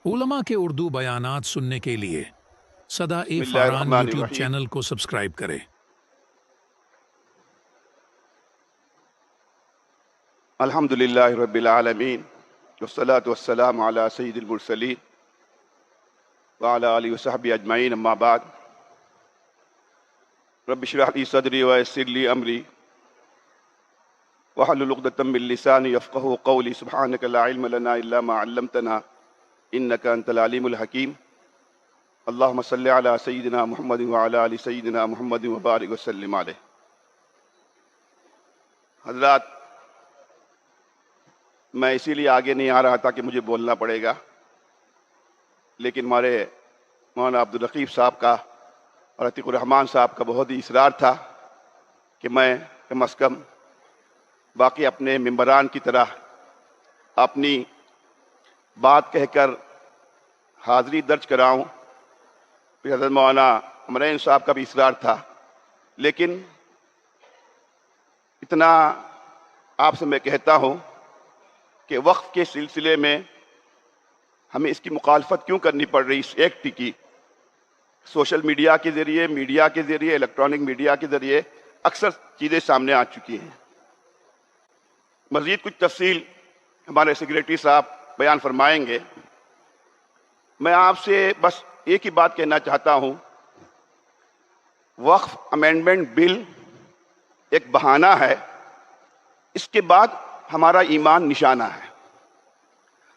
علماء کے اردو بیانات سننے کے لیے صدا بسم اللہ فاران الرحمن یوٹیوب الرحیم۔ چینل کو سبسکرائب کریں۔ الحمد للہ رب العالمین والصلاة والسلام علی سید المرسلین وعلی آلہ وصحبہ اجمعین، اما بعد۔ رب اشرح لی صدری ویسر لی امری واحلل عقدۃ من لسانی یفقہوا قولی، سبحانک لا علم لنا الا ما علمتنا انک انت العلیم الحکیم۔ اللہم صلی علی سیدنا محمد وعلی آل سیدنا محمد وبارک وسلم علیہ۔ حضرات، میں اسی لیے آگے نہیں آ رہا تھا کہ مجھے بولنا پڑے گا، لیکن ہمارے مولانا عبدالرقیب صاحب کا اور عتیق الرحمان صاحب کا بہت ہی اصرار تھا کہ میں کم از کم باقی اپنے ممبران کی طرح اپنی بات کہہ کر حاضری درج کراؤں۔ پھر حضرت مولانا امرین صاحب کا بھی اصرار تھا، لیکن اتنا آپ سے میں کہتا ہوں کہ وقف کے سلسلے میں ہمیں اس کی مخالفت کیوں کرنی پڑ رہی، اس ایکٹ کی؟ سوشل میڈیا کے ذریعے، الیکٹرانک میڈیا کے ذریعے اکثر چیزیں سامنے آ چکی ہیں۔ مزید کچھ تفصیل ہمارے سیکریٹری صاحب بیان فرمائیں گے۔ میں آپ سے بس ایک ہی بات کہنا چاہتا ہوں، وقف امینڈمنٹ بل ایک بہانہ ہے، اس کے بعد ہمارا ایمان نشانہ ہے،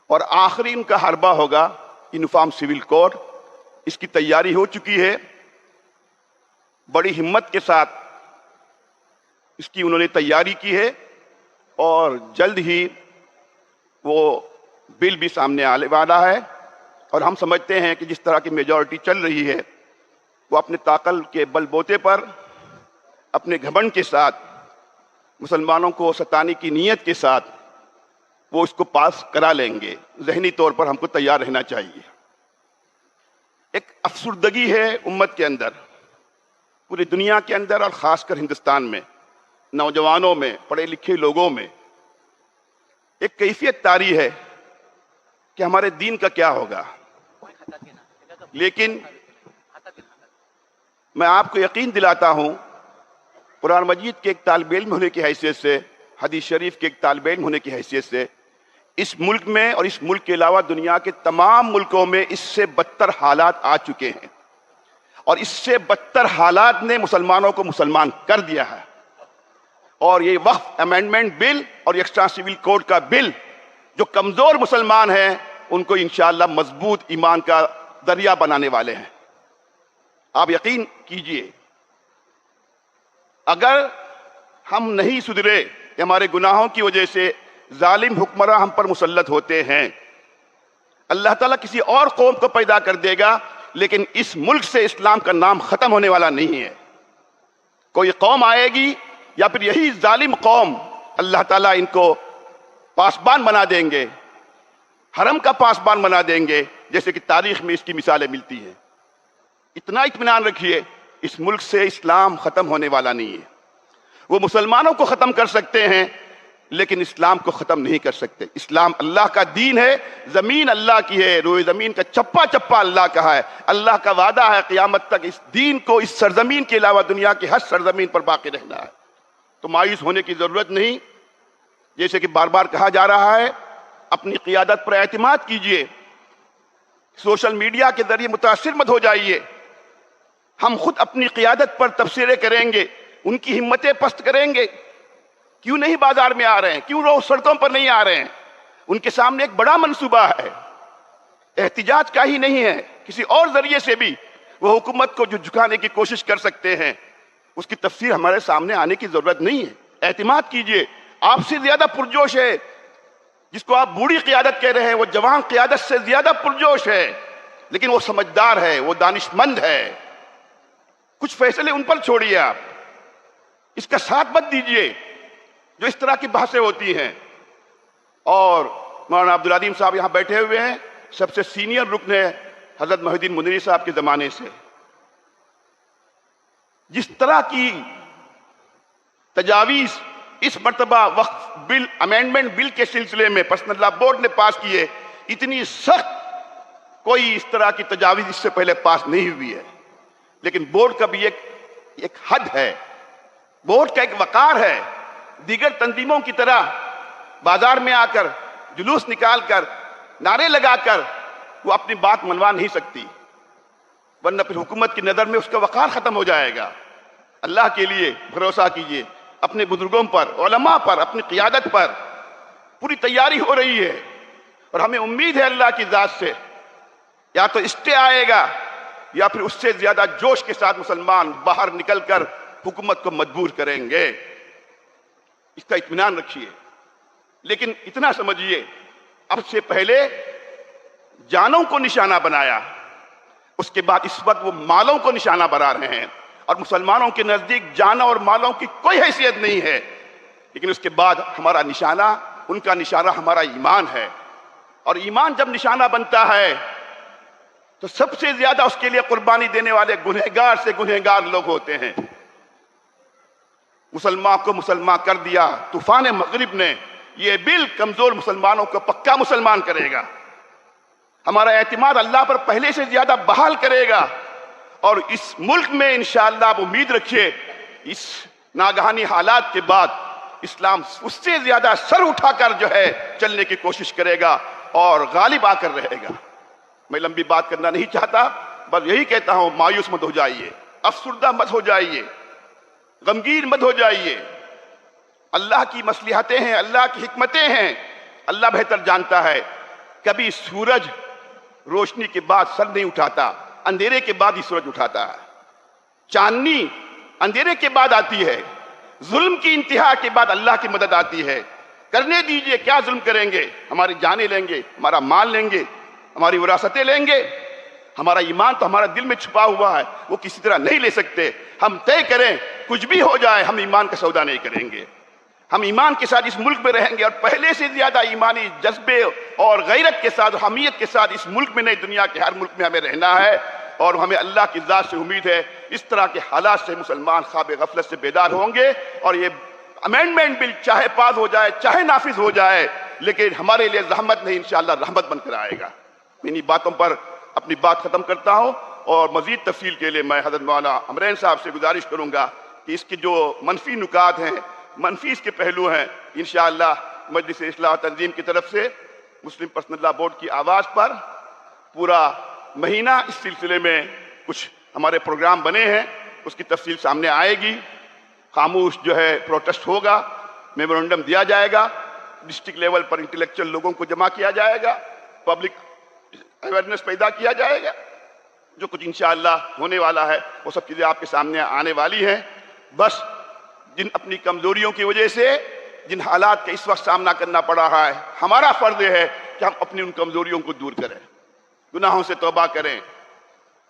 اور آخری ان کا حربہ ہوگا یونیفارم سول کوڈ۔ اس کی تیاری ہو چکی ہے، بڑی ہمت کے ساتھ اس کی انہوں نے تیاری کی ہے، اور جلد ہی وہ بل بھی سامنے آنے والا ہے۔ اور ہم سمجھتے ہیں کہ جس طرح کی میجورٹی چل رہی ہے، وہ اپنے طاقت کے بل بوتے پر، اپنے گھمنڈ کے ساتھ، مسلمانوں کو ستانے کی نیت کے ساتھ وہ اس کو پاس کرا لیں گے۔ ذہنی طور پر ہم کو تیار رہنا چاہیے۔ ایک افسردگی ہے امت کے اندر، پوری دنیا کے اندر، اور خاص کر ہندوستان میں نوجوانوں میں، پڑھے لکھے لوگوں میں ایک کیفیت طاری ہے کہ ہمارے دین کا کیا ہوگا۔ لیکن میں آپ کو یقین دلاتا ہوں، قرآن مجید کے ایک طالب علم ہونے کی حیثیت سے، حدیث شریف کے ایک طالب علم ہونے کی حیثیت سے، اس ملک میں اور اس ملک کے علاوہ دنیا کے تمام ملکوں میں اس سے بدتر حالات آ چکے ہیں، اور اس سے بدتر حالات نے مسلمانوں کو مسلمان کر دیا ہے۔ اور یہ وقف امینڈمنٹ بل اور ایکسٹرا سول کوڈ کا بل، جو کمزور مسلمان ہیں ان کو انشاءاللہ مضبوط ایمان کا دریا بنانے والے ہیں۔ آپ یقین کیجئے، اگر ہم نہیں سدھرے، ہمارے گناہوں کی وجہ سے ظالم حکمراں ہم پر مسلط ہوتے ہیں، اللہ تعالیٰ کسی اور قوم کو پیدا کر دے گا، لیکن اس ملک سے اسلام کا نام ختم ہونے والا نہیں ہے۔ کوئی قوم آئے گی، یا پھر یہی ظالم قوم، اللہ تعالیٰ ان کو پاسبان بنا دیں گے، حرم کا پاسبان بنا دیں گے، جیسے کہ تاریخ میں اس کی مثالیں ملتی ہیں۔ اتنا اطمینان رکھیے، اس ملک سے اسلام ختم ہونے والا نہیں ہے۔ وہ مسلمانوں کو ختم کر سکتے ہیں، لیکن اسلام کو ختم نہیں کر سکتے۔ اسلام اللہ کا دین ہے، زمین اللہ کی ہے، روئے زمین کا چپا چپا اللہ کا ہے۔ اللہ کا وعدہ ہے قیامت تک اس دین کو اس سرزمین کے علاوہ دنیا کی ہر سرزمین پر باقی رہنا ہے۔ تو مایوس ہونے کی ضرورت نہیں، جیسے کہ بار بار کہا جا رہا ہے، اپنی قیادت پر اعتماد کیجئے، سوشل میڈیا کے ذریعے متاثر مت ہو جائیے۔ ہم خود اپنی قیادت پر تبصرے کریں گے، ان کی ہمتیں پست کریں گے۔ کیوں نہیں بازار میں آ رہے ہیں؟ کیوں وہ سڑکوں پر نہیں آ رہے ہیں؟ ان کے سامنے ایک بڑا منصوبہ ہے، احتجاج کا ہی نہیں ہے، کسی اور ذریعے سے بھی وہ حکومت کو جو جھکانے کی کوشش کر سکتے ہیں، اس کی تفسیر ہمارے سامنے آنے کی ضرورت نہیں ہے۔ اعتماد کیجئے، آپ سے زیادہ پرجوش ہے، جس کو آپ بوڑھی قیادت کہہ رہے ہیں، وہ جوان قیادت سے زیادہ پرجوش ہے، لیکن وہ سمجھدار ہے، وہ دانش مند ہے۔ کچھ فیصلے ان پر چھوڑیے، آپ اس کا ساتھ مت دیجئے جو اس طرح کی بحثیں ہوتی ہیں۔ اور مولانا عبدالعظیم صاحب یہاں بیٹھے ہوئے ہیں، سب سے سینئر رکن ہے حضرت محی الدین منیری صاحب کے زمانے سے۔ جس طرح کی تجاویز اس مرتبہ وقف بل امینڈمنٹ بل کے سلسلے میں پرسنل لا بورڈ نے پاس کیے، اتنی سخت کوئی اس طرح کی تجاویز اس سے پہلے پاس نہیں ہوئی ہے، لیکن بورڈ کا بھی ایک حد ہے، بورڈ کا ایک وقار ہے۔ دیگر تنظیموں کی طرح بازار میں آ کر جلوس نکال کر نعرے لگا کر وہ اپنی بات منوا نہیں سکتی، ورنہ پھر حکومت کی نظر میں اس کا وقار ختم ہو جائے گا۔ اللہ کے لیے بھروسہ کیجئے، اپنے بزرگوں پر، علماء پر، اپنی قیادت پر۔ پوری تیاری ہو رہی ہے اور ہمیں امید ہے اللہ کی ذات سے، یا تو اسٹے آئے گا یا پھر اس سے زیادہ جوش کے ساتھ مسلمان باہر نکل کر حکومت کو مجبور کریں گے۔ اس کا اطمینان رکھیے، لیکن اتنا سمجھیے اب سے پہلے جانوں کو نشانہ بنایا، اس کے بعد اس وقت وہ مالوں کو نشانہ بنا رہے ہیں، اور مسلمانوں کے نزدیک جانوں اور مالوں کی کوئی حیثیت نہیں ہے، لیکن اس کے بعد ہمارا نشانہ، ان کا نشانہ ہمارا ایمان ہے، اور ایمان جب نشانہ بنتا ہے تو سب سے زیادہ اس کے لیے قربانی دینے والے گنہگار سے گنہگار لوگ ہوتے ہیں۔ مسلمان کو مسلمان کر دیا طوفان مغرب نے، یہ بل کمزور مسلمانوں کو پکا مسلمان کرے گا، ہمارا اعتماد اللہ پر پہلے سے زیادہ بحال کرے گا، اور اس ملک میں انشاءاللہ آپ امید رکھیے اس ناگہانی حالات کے بعد اسلام اس سے زیادہ سر اٹھا کر جو ہے چلنے کی کوشش کرے گا اور غالب آ کر رہے گا۔ میں لمبی بات کرنا نہیں چاہتا، بس یہی کہتا ہوں، مایوس مت ہو جائیے، افسردہ مت ہو جائیے، غمگین مت ہو جائیے۔ اللہ کی مصلحتیں ہیں، اللہ کی حکمتیں ہیں، اللہ بہتر جانتا ہے۔ کبھی سورج روشنی کے بعد سر نہیں اٹھاتا، اندھیرے کے بعد ہی سورج اٹھاتا ہے۔ چاندنی اندھیرے کے بعد آتی ہے، ظلم کی انتہا کے بعد اللہ کی مدد آتی ہے۔ کرنے دیجئے، کیا ظلم کریں گے؟ ہماری جانیں لیں گے، ہمارا مال لیں گے، ہماری وراثتیں لیں گے، ہمارا ایمان تو ہمارا دل میں چھپا ہوا ہے، وہ کسی طرح نہیں لے سکتے۔ ہم طے کریں، کچھ بھی ہو جائے ہم ایمان کا سودا نہیں کریں گے، ہم ایمان کے ساتھ اس ملک میں رہیں گے، اور پہلے سے زیادہ ایمانی جذبے اور غیرت کے ساتھ، حمیت کے ساتھ اس ملک میں نہیں، دنیا کے ہر ملک میں ہمیں رہنا ہے، اور ہمیں اللہ کی ذات سے امید ہے اس طرح کے حالات سے مسلمان خواب غفلت سے بیدار ہوں گے، اور یہ امینڈمنٹ بل چاہے پاس ہو جائے، چاہے نافذ ہو جائے، لیکن ہمارے لیے زحمت نہیں، انشاءاللہ رحمت بن کر آئے گا۔ انہی باتوں پر اپنی بات ختم کرتا ہوں، اور مزید تفصیل کے لیے میں حضرت مولانا امرین صاحب سے گزارش کروں گا کہ اس کی جو منفی نکات ہیں، منفی اس کے پہلو ہیں، انشاءاللہ مجلس اصلاح تنظیم کی طرف سے مسلم پرسنل لا بورڈ کی آواز پر پورا مہینہ اس سلسلے میں کچھ ہمارے پروگرام بنے ہیں، اس کی تفصیل سامنے آئے گی۔ خاموش جو ہے پروٹیسٹ ہوگا، میمورنڈم دیا جائے گا، ڈسٹرکٹ لیول پر انٹلیکچوئل لوگوں کو جمع کیا جائے گا، پبلک اویئرنیس پیدا کیا جائے گا، جو کچھ انشاءاللہ ہونے والا ہے وہ سب چیزیں آپ کے سامنے آنے والی ہیں۔ بس جن اپنی کمزوریوں کی وجہ سے جن حالات کا اس وقت سامنا کرنا پڑ رہا ہے، ہمارا فرض ہے کہ ہم اپنی ان کمزوریوں کو دور کریں، گناہوں سے توبہ کریں،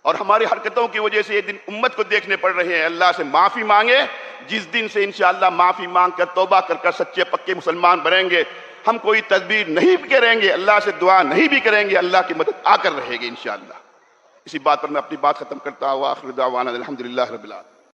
اور ہماری حرکتوں کی وجہ سے یہ دن امت کو دیکھنے پڑ رہے ہیں، اللہ سے معافی مانگے۔ جس دن سے انشاءاللہ معافی مانگ کر توبہ کر کر سچے پکے مسلمان بنیں گے، ہم کوئی تدبیر نہیں بھی کریں گے، اللہ سے دعا نہیں بھی کریں گے، اللہ کی مدد آ کر رہے گی انشاءاللہ۔ اسی بات پر میں اپنی بات ختم کرتا ہوں، آخر دعوانا الحمدللہ رب العالمین۔